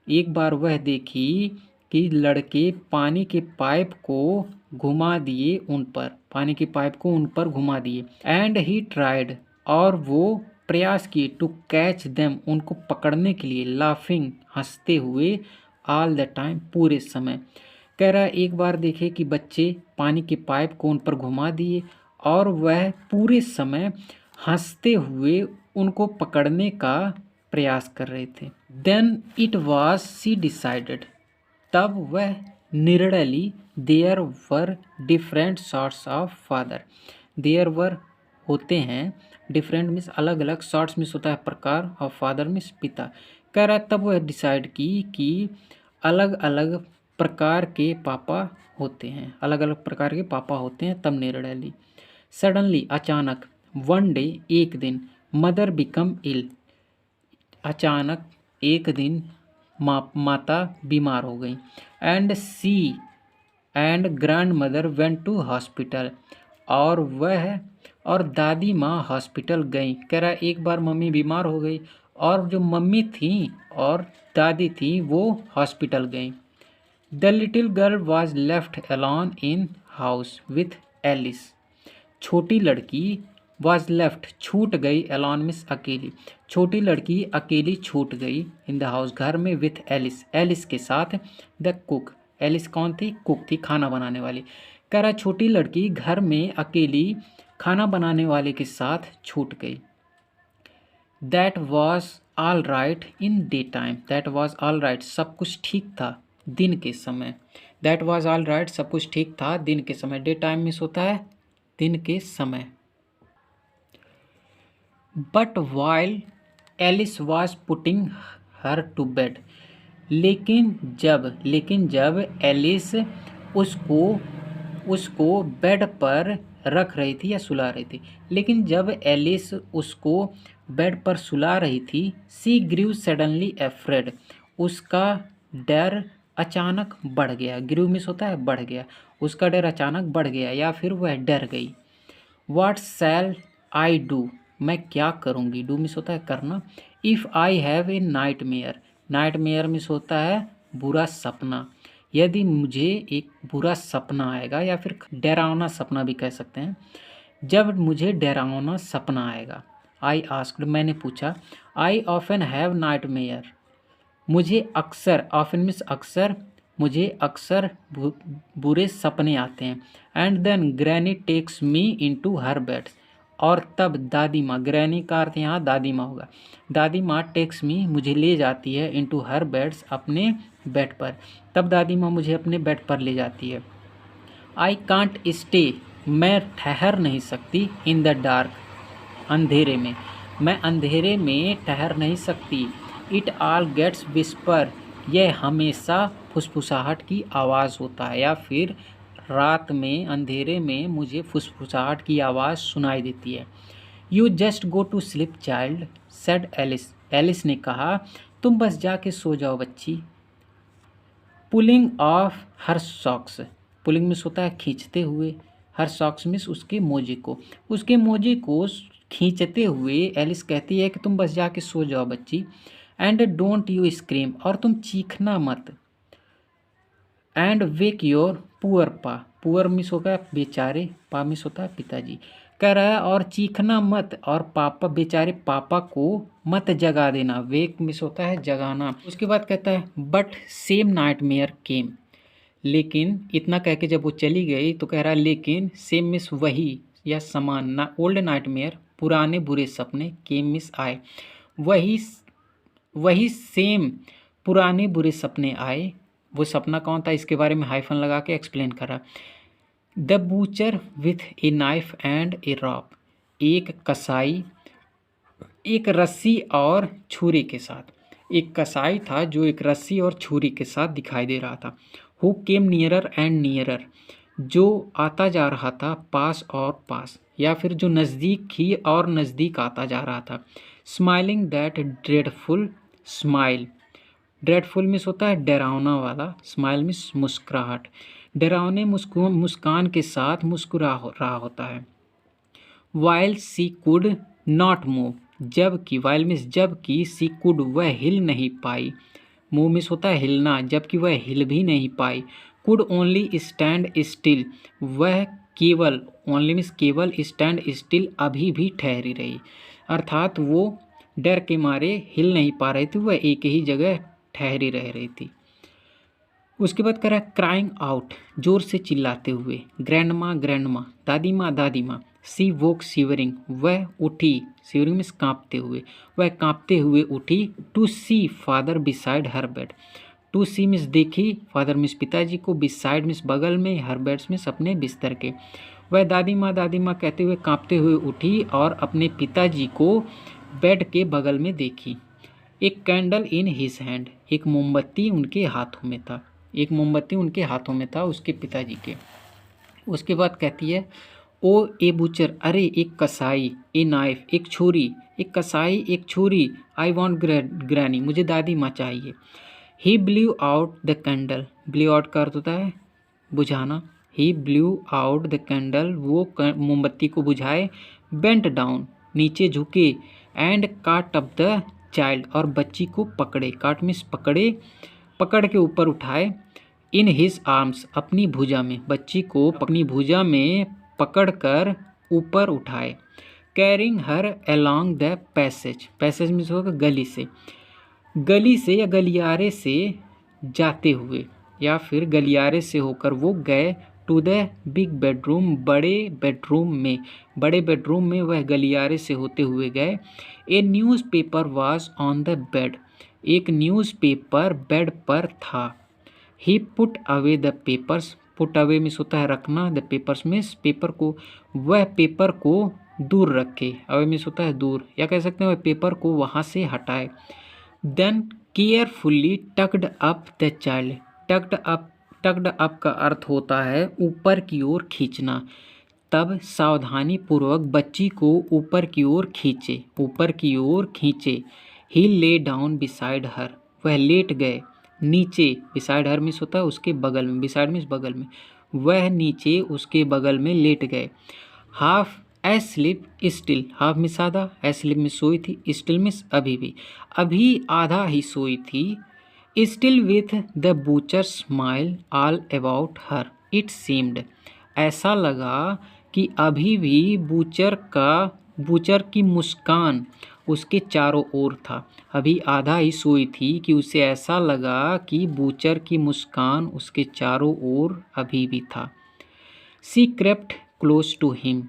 एक बार वह देखी कि लड़के पानी के पाइप को घुमा दिए उन पर, पानी के पाइप को उन पर घुमा दिए। एंड ही ट्राइड, और वो प्रयास किए, टू कैच देम, उनको पकड़ने के लिए, लाफिंग, हंसते हुए, ऑल द टाइम, पूरे समय। कह रहा है एक बार देखे कि बच्चे पानी के पाइप को उन पर घुमा दिए और वह पूरे समय हंसते हुए उनको पकड़ने का प्रयास कर रहे थे। Then it was she decided, तब वह निर्णय ली, there were different sorts of father, there were होते हैं, डिफरेंट मीन्स अलग अलग, सॉर्ट्स मीन्स होता है प्रकार, और फादर मीन्स पिता। कह रहा है तब वह डिसाइड की कि अलग अलग प्रकार के पापा होते हैं, अलग अलग प्रकार के पापा होते हैं, तब निर्णय ली। सडनली, अचानक, वन डे, एक दिन, मदर बिकम इल, अचानक एक दिन माता बीमार हो गई। And she and grandmother went to hospital, और वह और दादी माँ हॉस्पिटल गई। कह रहा एक बार मम्मी बीमार हो गई और जो मम्मी थी और दादी थी वो हॉस्पिटल गई। The little girl was left alone in house with Alice, छोटी लड़की वॉज लेफ्ट, छूट गई, अलोन मिस अकेली, छोटी लड़की अकेली छूट गई, इन द हाउस, घर में, विथ एलिस, एलिस के साथ। द कुक, एलिस कौन थी? कुक थी, खाना बनाने वाली। कह रहा छोटी लड़की घर में अकेली खाना बनाने वाले के साथ छूट गई। That was all right in day time, that was all right, सब कुछ ठीक था दिन के समय। दैट वॉज ऑल राइट, सब कुछ ठीक था दिन के समय। डे टाइम मिस होता है दिन के समय। But while Alice was putting her to bed, लेकिन जब एलिस उसको बेड पर रख रही थी या सुला रही थी, लेकिन जब एलिस उसको बेड पर सुला रही थी, सी ग्रीव सडनली एफ्रेड, उसका डर अचानक बढ़ गया। ग्रीव मिस होता है बढ़ गया, उसका डर अचानक बढ़ गया या फिर वह डर गई। व्हाट शैल आई डू, मैं क्या करूँगी, डू मिस होता है करना। If I have a night mayor, night mayor miss होता है बुरा सपना, यदि मुझे एक बुरा सपना आएगा या फिर डरावना सपना भी कह सकते हैं, जब मुझे डरावना सपना आएगा। आई आस्क्ड, मैंने पूछा। आई ऑफन हैव नाइटमेयर, मुझे अक्सर, ऑफन मीन्स अक्सर, मुझे अक्सर बुरे सपने आते हैं। And then granny takes me into her bed, और तब दादी माँ, ग्रैनी का अर्थ यहाँ दादी माँ होगा, दादी माँ टेक्स मी, मुझे ले जाती है, इनटू हर बेड्स, अपने बेड पर। तब दादी माँ मुझे अपने बेड पर ले जाती है। आई कांट स्टे, मैं ठहर नहीं सकती, इन द डार्क, अंधेरे में, मैं अंधेरे में ठहर नहीं सकती। इट ऑल गेट्स विस्पर, यह हमेशा फुसफुसाहट की आवाज़ होता है, या फिर रात में अंधेरे में मुझे फुसफुसाहट की आवाज़ सुनाई देती है। You just go to sleep child, said Alice, Alice ने कहा, तुम बस जाके सो जाओ बच्ची। Pulling off her socks, pulling means होता है खींचते हुए, हर सॉक्स मिस उसके मोजे को, उसके मोजे को खींचते हुए एलिस कहती है कि तुम बस जाके सो जाओ बच्ची। एंड डोंट यू स्क्रीम, और तुम चीखना मत। एंड वेक योर पुअर पा, पुअर मिस होगा बेचारे, पा मिस होता है पिताजी, कह रहा है और चीखना मत, और पापा, बेचारे पापा को मत जगा देना। वेक मिस होता है जगाना। उसके बाद कहता है बट सेम नाइटमेयर केम, लेकिन इतना कह के जब वो चली गई तो कह रहा है लेकिन, सेम मिस वही या समान, ना ओल्ड नाइटमेयर पुराने बुरे सपने, केम मिस आए, वही सेम पुराने बुरे सपने आए। वो सपना कौन था, इसके बारे में हाइफन लगा के एक्सप्लेन करा। The butcher with a knife and a rope, एक कसाई एक रस्सी और छुरी के साथ, एक कसाई था जो एक रस्सी और छुरी के साथ दिखाई दे रहा था। Who came nearer and nearer, जो आता जा रहा था पास और पास, या फिर जो नज़दीक ही और नज़दीक आता जा रहा था। Smiling that dreadful smile, dreadful miss होता है डरावना वाला, स्माइल मिस मुस्कुराहट, डरावने मुस्कान के साथ मुस्कुरा रहा होता है। While she could not move, जबकि, वाइल मिस जबकि, सी कुड वह हिल नहीं पाई, मूव मिस होता है हिलना, जबकि वह हिल भी नहीं पाई। कुड ओनली स्टैंड स्टिल, वह केवल, ओनली मिस केवल, स्टैंड स्टिल अभी भी ठहरी रही, अर्थात वो डर के मारे हिल नहीं पा रही थी, वह एक ही जगह ठहरी रह रही थी। उसके बाद करा क्राइंग आउट, जोर से चिल्लाते हुए। ग्रैंडमा ग्रैंडमा, दादी माँ दादी माँ। सी वोक शिवरिंग, वह उठी, शिवरिंग मीन्स कांपते हुए, वह कांपते हुए उठी। To see father beside her bed, to see means देखी, फादर मिस पिताजी को, बिसाइड मिस बगल में, हर बेड्स मिस अपने बिस्तर के। वह दादी माँ कहते हुए कांपते हुए उठी और अपने पिताजी को बेड के बगल में देखी। एक कैंडल इन हिज हैंड, एक मोमबत्ती उनके हाथों में था, एक मोमबत्ती उनके हाथों में था, उसके पिताजी के। उसके बाद कहती है ओ ए बुचर, अरे एक कसाई, ए नाइफ, एक छुरी, एक कसाई एक छुरी, आई वॉन्ट ग्रैनी, मुझे दादी माँ चाहिए। He blew out the candle, blew out का अर्थ होता है बुझाना। He blew out the candle, वो मोमबत्ती को बुझाए। बेंट डाउन, नीचे झुके। एंड काट अप द चाइल्ड, और बच्ची को पकड़े, काट मिस पकड़े, पकड़ के ऊपर उठाए। इन हिज आर्म्स, अपनी भुजा में, बच्ची को अपनी भुजा में पकड़कर ऊपर उठाए। Carrying her along the passage, passage means होगा गली से, गली से या गलियारे से जाते हुए, या फिर गलियारे से होकर वो गए। टू द बिग बेडरूम, बड़े बेडरूम में, बड़े बेडरूम में वह गलियारे से होते हुए गए। A newspaper was on the bed, एक न्यूज़पेपर बेड पर था। He put away the papers, put away means होता है रखना, द पेपर्स मिस पेपर को, वह पेपर को दूर रखे, अवे मिस होता है दूर, या कह सकते हैं वह पेपर को वहाँ से हटाए। Then carefully tucked up the child, tucked up का अर्थ होता है ऊपर की ओर खींचना। तब सावधानी पूर्वक बच्ची को ऊपर की ओर खींचे, ऊपर की ओर खींचे। ही ले डाउन बिसाइड हर, वह लेट गए नीचे, बिसाइड हर मिस होता है उसके बगल में, बिसाइड मिस बगल में, वह नीचे उसके बगल में लेट गए। हाफ एस्लिप स्टिल, हाफ मिस आधा, एस्लिप मिस सोई थी, स्टिल मिस अभी भी, अभी आधा ही सोई थी। Still with the butcher's smile all about her, it seemed. ऐसा लगा कि अभी भी बूचर की मुस्कान उसके चारों ओर था। अभी आधा ही सोई थी कि उसे ऐसा लगा कि बूचर की मुस्कान उसके चारों ओर अभी भी था। She crept close to him.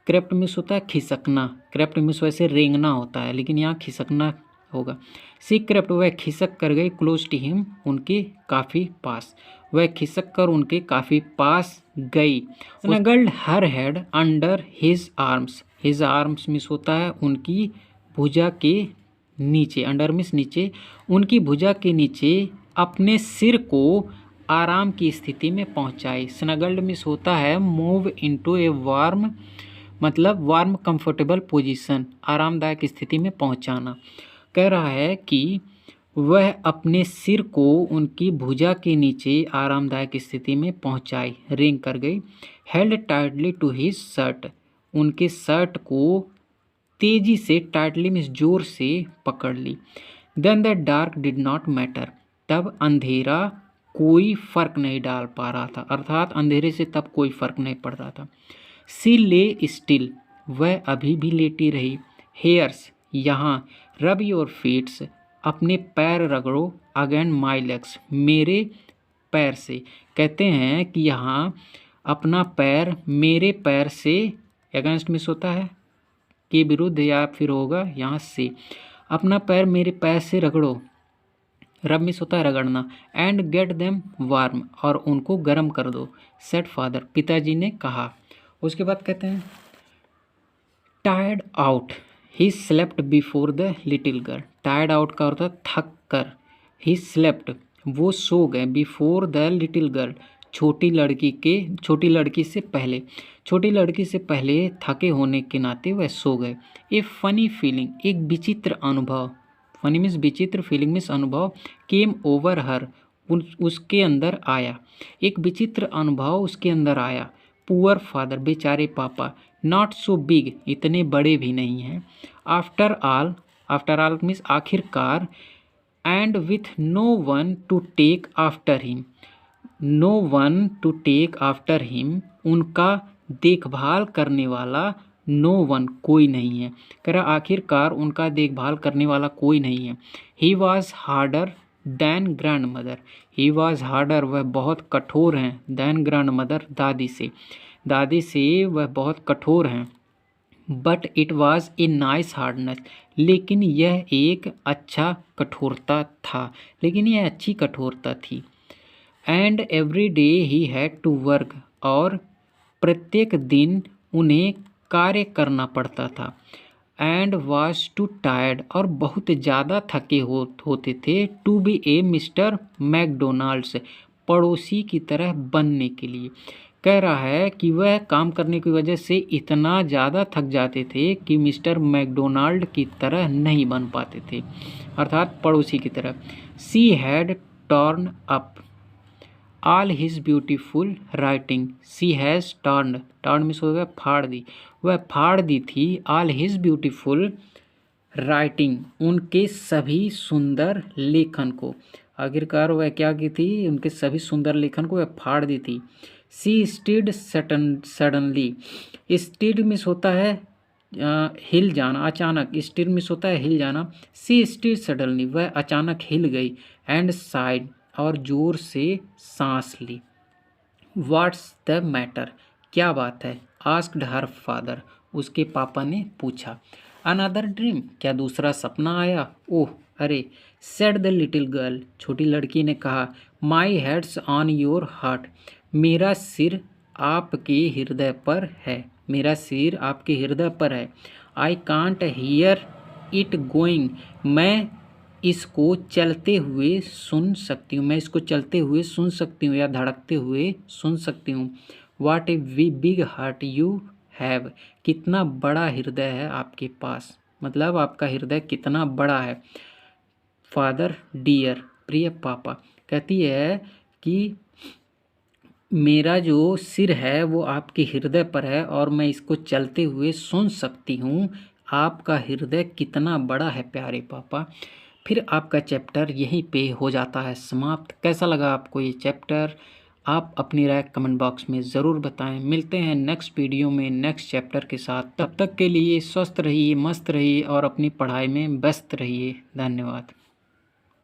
Crept means होता है खिसकना, क्रेप्ट मीन्स वैसे रेंगना होता है, लेकिन यहाँ खिसकना होगा। सी क्रेप्ट, वह खिसक कर गई, क्लोज टू हिम, उनके काफ़ी पास। वह खिसक कर उनके काफ़ी पास गई। स्नगल्ड हर head under his arms. His arms means होता है उनकी भुजा के नीचे, अंडर मीन्स नीचे, उनकी भुजा के नीचे अपने सिर को आराम की स्थिति में पहुंचाई। स्नगल्ड मीन्स होता है मूव इनटू ए वार्म, मतलब वार्म कंफर्टेबल पोजीशन, आरामदायक स्थिति में पहुंचाना। कह रहा है कि वह अपने सिर को उनकी भुजा के नीचे आरामदायक स्थिति में पहुंचाई, रेंग कर गई। Held tightly to his shirt, उनके शर्ट को तेजी से, टाइटली मीन्स जोर से पकड़ ली। Then the dark did not matter, तब अंधेरा कोई फर्क नहीं डाल पा रहा था, अर्थात अंधेरे से तब कोई फर्क नहीं पड़ रहा था। सी ले स्टिल, वह अभी भी लेटी रही। हेयर्स, यहाँ, रब योर फीट्स, अपने पैर रगड़ो, अगेन माई लेग्स, मेरे पैर से। कहते हैं कि यहाँ अपना पैर मेरे पैर से, अगेंस्ट मिस होता है के विरुद्ध या फिर होगा यहाँ से, अपना पैर मेरे पैर से रगड़ो, रब मिस होता है रगड़ना। एंड गेट देम वार्म, और उनको गर्म कर दो। सेड फादर, पिताजी ने कहा। उसके बाद कहते हैं tired out he slept before the little girl. Tired out का अर्थ थक कर, ही स्लेप्ट, वो सो गए, बिफोर द लिटिल गर्ल, छोटी लड़की से पहले, छोटी लड़की से पहले थके होने के नाते वह सो गए। ए फनी फीलिंग, एक विचित्र अनुभव, फनी मीन्स विचित्र, फीलिंग मीन्स अनुभव, केम ओवर हर, उसके अंदर आया, एक विचित्र अनुभव उसके अंदर आया। पुअर फादर, बेचारे पापा, नॉट सो बिग, इतने बड़े भी नहीं हैं। आफ्टर ऑल मीन्स आखिरकार, and with no one to take after him, no one to take after him, उनका देखभाल करने वाला, नो वन, कोई नहीं है। कह रहा आखिरकार उनका देखभाल करने वाला कोई नहीं है। He was harder than grandmother, he was harder, वह बहुत कठोर हैं, दैन ग्रैंड मदर, दादी से वह बहुत कठोर हैं। But it was a nice hardness, लेकिन यह एक अच्छा कठोरता था, लेकिन यह अच्छी कठोरता थी। And every day he had to work, और प्रत्येक दिन उन्हें कार्य करना पड़ता था। एंड वॉज टू टायर्ड, और बहुत ज़्यादा थके होते थे, to be a mister McDonalds, पड़ोसी की तरह बनने के लिए। कह रहा है कि वह काम करने की वजह से इतना ज़्यादा थक जाते थे कि मिस्टर मैकडोनाल्ड की तरह नहीं बन पाते थे, अर्थात पड़ोसी की तरह। She had turn up all his beautiful writing, she has turn means हो गया फाड़ दी, वह फाड़ दी थी, ऑल हिज ब्यूटीफुल राइटिंग, उनके सभी सुंदर लेखन को। आखिरकार वह क्या की थी, उनके सभी सुंदर लेखन को वह फाड़ दी थी। सी स्टीड सडनली, स्टीड मिस होता है हिल जाना, अचानक, स्टीड मिस होता है हिल जाना। सी स्टीड सडनली, वह अचानक हिल गई। एंड साइड, और जोर से सांस ली। व्हाट्स द मैटर, क्या बात है, आस्क्ड हर फादर, उसके पापा ने पूछा। अनदर ड्रीम, क्या दूसरा सपना आया। ओह अरे, सेड द लिटिल गर्ल, छोटी लड़की ने कहा। माई हेड्स ऑन योर हार्ट, मेरा सिर आपके हृदय पर है, मेरा सिर आपके हृदय पर है। I can't hear it going, मैं इसको चलते हुए सुन सकती हूँ, मैं इसको चलते हुए सुन सकती हूँ या धड़कते हुए सुन सकती हूँ। What a big heart you have, कितना बड़ा हृदय है आपके पास, मतलब आपका हृदय कितना बड़ा है। फादर डियर, प्रिय पापा, कहती है कि मेरा जो सिर है वो आपके हृदय पर है और मैं इसको चलते हुए सुन सकती हूँ। आपका हृदय कितना बड़ा है प्यारे पापा। फिर आपका चैप्टर यहीं पे हो जाता है समाप्त। कैसा लगा आपको ये चैप्टर? आप अपनी राय कमेंट बॉक्स में ज़रूर बताएं। मिलते हैं नेक्स्ट वीडियो में नेक्स्ट चैप्टर के साथ। तब तक के लिए स्वस्थ रहिए, मस्त रहिए और अपनी पढ़ाई में व्यस्त रहिए। धन्यवाद।